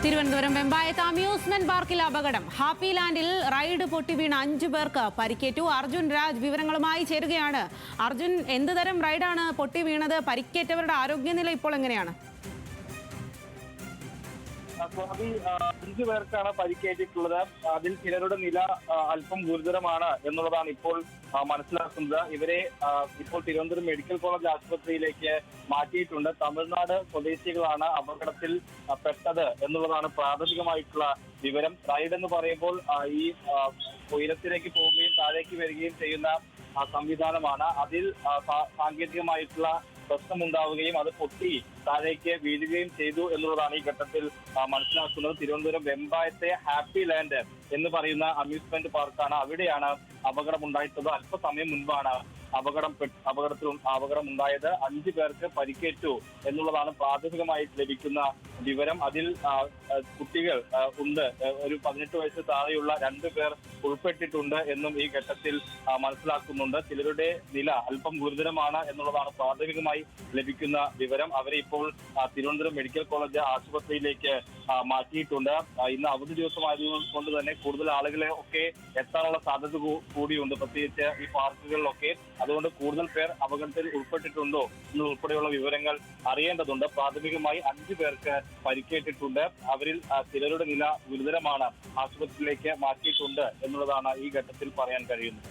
Thiruvananthapuram വെമ്പായത്ത് amusement പാർക്കിൽ അപകടം. Happy ലാൻഡിൽ ride പൊട്ടി വീണ 5 പേർക്ക് പരിക്കേറ്റു. അർജുൻ രാജ് വിവരങ്ങളുമായി ചേരുകയാണ്. അർജുൻ, എന്തുതരം റൈഡാണ് പൊട്ടി വീണത്? പരിക്കേറ്റവരുടെ ആരോഗ്യനില ഇപ്പോൾ എങ്ങനെയാണ്? 5 പേർക്കാണ് പരിക്കേറ്റിട്ടുള്ളത്. അതിൽ ചിലരുടെ നില അല്പം ഗുരുതരമാണ് എന്നുള്ളതാണ് ഇപ്പോൾ മനസ്സിലാക്കുന്നത്. ഇവരെ ഇപ്പോൾ തിരുവനന്തപുരം മെഡിക്കൽ കോളേജ് ആശുപത്രിയിലേക്ക് മാറ്റിയിട്ടുണ്ട്. തമിഴ്നാട് സ്വദേശികളാണ് അപകടത്തിൽ പെട്ടത് എന്നുള്ളതാണ് പ്രാഥമികമായിട്ടുള്ള വിവരം. റൈഡ് എന്ന് പറയുമ്പോൾ ഈ ഉയരത്തിലേക്ക് പോവുകയും താഴേക്ക് വരികയും ചെയ്യുന്ന സംവിധാനമാണ്. അതിൽ സാങ്കേതികമായിട്ടുള്ള പ്രശ്നമുണ്ടാവുകയും അത് പൊട്ടി താഴേക്ക് വീഴുകയും ചെയ്തു എന്നുള്ളതാണ് ഈ ഘട്ടത്തിൽ മനസ്സിലാക്കുന്നത്. തിരുവനന്തപുരം വെമ്പായത്തെ ഹാപ്പി ലാൻഡ് എന്ന് പറയുന്ന അമ്യൂസ്മെന്റ് പാർക്കാണ്. അവിടെയാണ് അപകടമുണ്ടായിട്ടുള്ളത്. അല്പസമയം മുൻപാണ് അപകടം ഉണ്ടായത്. 5 പേർക്ക് പരിക്കേറ്റു എന്നുള്ളതാണ് പ്രാഥമികമായി ലഭിക്കുന്ന വിവരം. അതിൽ കുട്ടികൾ ഉണ്ട്. ഒരു 18 വയസ്സ് താഴെയുള്ള 2 പേർ ഉൾപ്പെട്ടിട്ടുണ്ട് എന്നും ഈ ഘട്ടത്തിൽ മനസ്സിലാക്കുന്നുണ്ട്. ചിലരുടെ നില അല്പം ഗുരുതരമാണ് എന്നുള്ളതാണ് പ്രാഥമികമായി ലഭിക്കുന്ന വിവരം. അവരെ ഇപ്പോൾ തിരുവനന്തപുരം മെഡിക്കൽ കോളേജ് ആശുപത്രിയിലേക്ക് മാറ്റിയിട്ടുണ്ട്. ഇന്ന് അവധി ദിവസമായതുകൊണ്ട് തന്നെ കൂടുതൽ ആളുകളെ ഒക്കെ എത്താനുള്ള സാധ്യത കൂടിയുണ്ട്, പ്രത്യേകിച്ച് ഈ പാർക്കുകളിലൊക്കെ. അതുകൊണ്ട് കൂടുതൽ പേർ അപകടത്തിൽ ഉൾപ്പെട്ടിട്ടുണ്ടോ എന്നുൾപ്പെടെയുള്ള വിവരങ്ങൾ അറിയേണ്ടതുണ്ട്. പ്രാഥമികമായി 5 പേർക്ക് പരിക്കേറ്റിട്ടുണ്ട്. അവരിൽ ചിലരുടെ നില ഗുരുതരമാണ്, ആശുപത്രിയിലേക്ക് മാറ്റിയിട്ടുണ്ട് എന്നുള്ളതാണ് ഈ ഘട്ടത്തിൽ പറയാൻ കഴിയുന്നത്.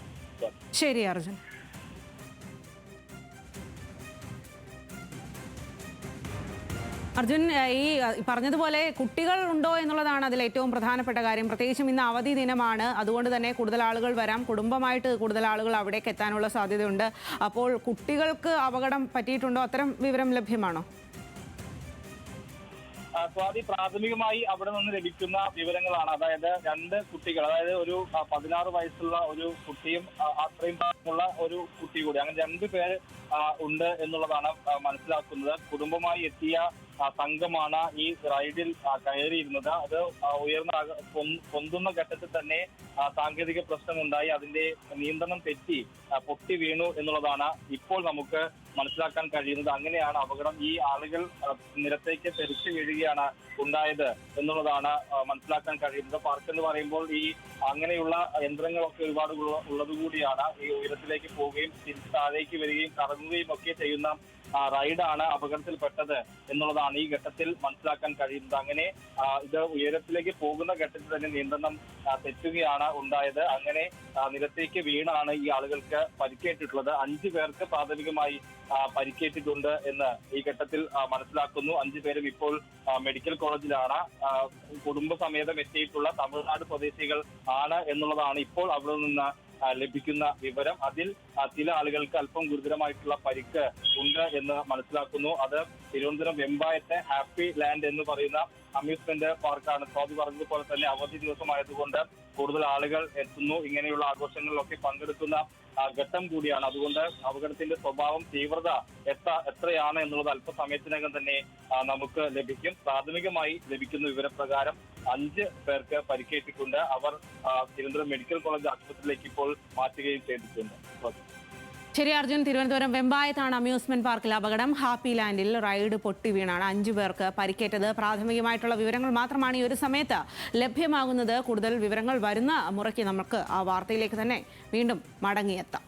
ശരി അർജുൻ. അർജുൻ, ഈ പറഞ്ഞതുപോലെ കുട്ടികൾ ഉണ്ടോ എന്നുള്ളതാണ് അതിൽ ഏറ്റവും പ്രധാനപ്പെട്ട കാര്യം. പ്രത്യേകിച്ചും ഇന്ന് അവധി ദിനമാണ്. അതുകൊണ്ട് തന്നെ കൂടുതൽ ആളുകൾ വരാം. കുടുംബമായിട്ട് കൂടുതൽ ആളുകൾ അവിടേക്ക് എത്താനുള്ള സാധ്യതയുണ്ട്. അപ്പോൾ കുട്ടികൾക്ക് അപകടം പറ്റിയിട്ടുണ്ടോ? അത്തരം വിവരം ലഭ്യമാണോ? സ്വാതി, പ്രാഥമികമായി അവിടെ നിന്ന് ലഭിക്കുന്ന വിവരങ്ങളാണ്. അതായത് 2 കുട്ടികൾ, അതായത് ഒരു 16 വയസ്സുള്ള ഒരു കുട്ടിയും അത്രയും പ്രായമുള്ള ഒരു കുട്ടി കൂടി, അങ്ങനെ 2 പേർ ഉണ്ട് എന്നുള്ളതാണ് മനസ്സിലാക്കുന്നത്. കുടുംബമായി എത്തിയ സംഘമാണ് ഈ റൈഡിൽ കയറിയിരുന്നത്. അത് ഉയർന്ന പൊന്തുന്ന ഘട്ടത്തിൽ തന്നെ സാങ്കേതിക പ്രശ്നമുണ്ടായി. അതിന്റെ നിയന്ത്രണം തെറ്റി പൊട്ടി വീണു എന്നുള്ളതാണ് ഇപ്പോൾ നമുക്ക് മനസ്സിലാക്കാൻ കഴിയുന്നത്. അങ്ങനെയാണ് അപകടം. ഈ ആളുകൾ നിരത്തേക്ക് തെറിച്ചു വീഴുകയാണ് ഉണ്ടായത് എന്നുള്ളതാണ് മനസ്സിലാക്കാൻ കഴിയുന്നത്. പാർക്ക് എന്ന് പറയുമ്പോൾ ഈ അങ്ങനെയുള്ള യന്ത്രങ്ങളൊക്കെ ഒരുപാട് ഉള്ളതുകൂടിയാണ്. ഈ ഉയരത്തിലേക്ക് പോവുകയും തിരിച്ച് താഴേക്ക് വരികയും കറങ്ങുകയും ഒക്കെ ചെയ്യുന്ന റൈഡാണ് അപകടത്തിൽപ്പെട്ടത് എന്നുള്ളതാണ് ഈ ഘട്ടത്തിൽ മനസ്സിലാക്കാൻ കഴിയുന്നത്. അങ്ങനെ ഇത് ഉയരത്തിലേക്ക് പോകുന്ന ഘട്ടത്തിൽ തന്നെ നിയന്ത്രണം തെറ്റുകയാണ് ഉണ്ടായത്. അങ്ങനെ നിരത്തേക്ക് വീണാണ് ഈ ആളുകൾക്ക് പരിക്കേറ്റിട്ടുള്ളത്. 5 പേർക്ക് പ്രാഥമികമായി പരിക്കേറ്റിട്ടുണ്ട് എന്ന് ഈ ഘട്ടത്തിൽ മനസ്സിലാക്കുന്നു. 5 പേരും ഇപ്പോൾ മെഡിക്കൽ കോളേജിലാണ്. കുടുംബസമേതം എത്തിയിട്ടുള്ള തമിഴ്നാട് സ്വദേശികൾ ആണ് എന്നുള്ളതാണ് ഇപ്പോൾ അവിടെ നിന്ന് ലഭിക്കുന്ന വിവരം. അതിൽ ചില ആളുകൾക്ക് അല്പം ഗുരുതരമായിട്ടുള്ള പരിക്ക് ഉണ്ട് എന്ന് മനസ്സിലാക്കുന്നു. അത് തിരുവനന്തപുരം വെമ്പായത്തെ ഹാപ്പി ലാൻഡ് എന്ന് പറയുന്ന അമ്യൂസ്മെന്റ് പാർക്കാണ്. സ്വാതി പറഞ്ഞതുപോലെ തന്നെ അവധി ദിവസമായതുകൊണ്ട് കൂടുതൽ ആളുകൾ എത്തുന്നു. ഇങ്ങനെയുള്ള ആഘോഷങ്ങളിലൊക്കെ പങ്കെടുക്കുന്ന ഘട്ടം കൂടിയാണ്. അതുകൊണ്ട് അപകടത്തിന്റെ സ്വഭാവം, തീവ്രത എത്രയാണ് എന്നുള്ളത് അല്പസമയത്തിനകം തന്നെ നമുക്ക് ലഭിക്കും. പ്രാഥമികമായി ലഭിക്കുന്ന വിവരപ്രകാരം 5 പേർക്ക് പരിക്കേറ്റിട്ടുണ്ട്. അവർ തിരുവനന്തപുരം മെഡിക്കൽ കോളേജ് ആശുപത്രിയിലേക്ക് ഇപ്പോൾ മാറ്റുകയും ചെയ്തിട്ടുണ്ട്. ശരി അർജുൻ, തിരുവനന്തപുരം വെമ്പായത്താണ് അമ്യൂസ്മെന്റ് പാർക്കിൽ അപകടം. ഹാപ്പി ലാൻഡിൽ റൈഡ് പൊട്ടി വീണാണ് 5 പേർക്ക് പരിക്കേറ്റത്. പ്രാഥമികമായിട്ടുള്ള വിവരങ്ങൾ മാത്രമാണ് ഈ ഒരു സമയത്ത് ലഭ്യമാകുന്നത്. കൂടുതൽ വിവരങ്ങൾ വരുന്ന മുറയ്ക്ക് നമുക്ക് ആ വാർത്തയിലേക്ക് തന്നെ വീണ്ടും മടങ്ങിയെത്താം.